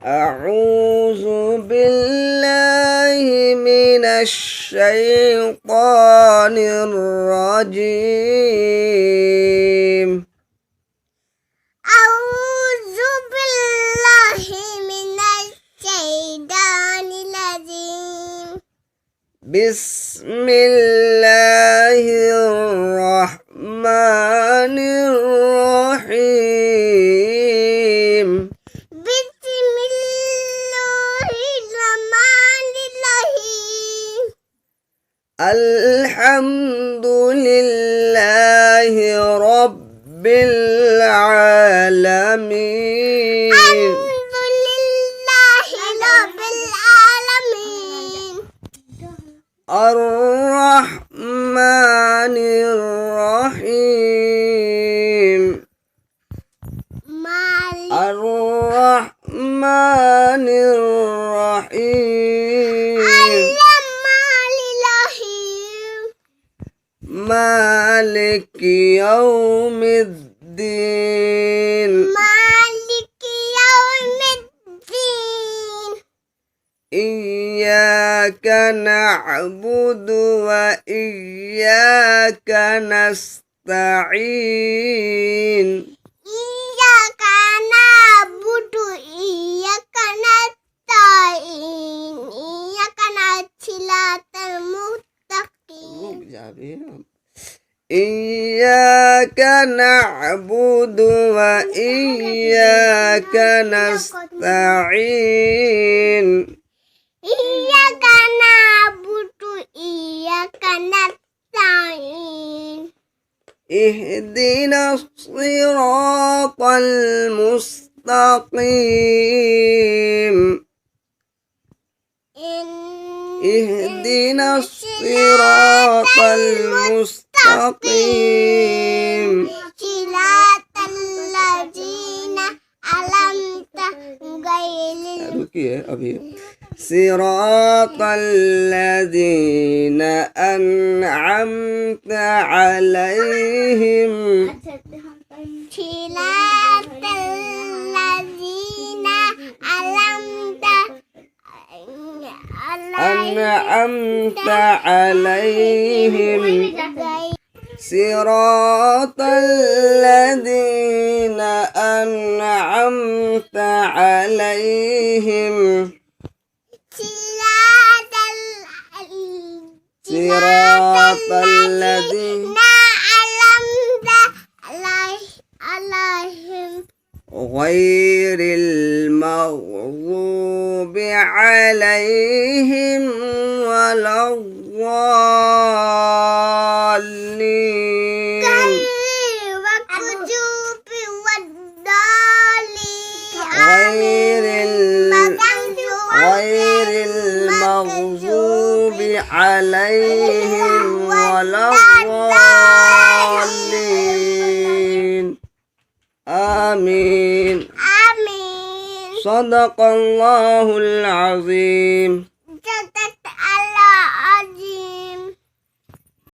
أعوذ بالله من الشيطان الرجيم. أعوذ بالله من الشيطان الرجيم. بسم الله الرحمن الرحيم. بسم الله الرحمن الرحيم. الحمد لله رب العالمين. الحمد لله رب العالمين. الرحمن الرحيم. الرحمن الرحيم. مالك يوم الدين. مالك يوم الدين. إياك نعبد وإياك نستعين. إياك نعبد وإياك نستعين. إياك صراط المستقيم. إياك نعبد وإياك نستعين. إياك نعبد وإياك نستعين. اهدنا الصراط المستقيم. اهدنا الصراط المستقيم. صراط الذين أنعمت عليهم. صراط الذين أنعمت عليهم. صراط الذين أنعمت عليهم. صراط الذين أنعمت عليهم. صراط الذين أنعمت عليهم غير المغضوب عليهم ولا الضالين. غير المغضوب عليهم ولا الضالين. آمين. آمين. صدق الله العظيم.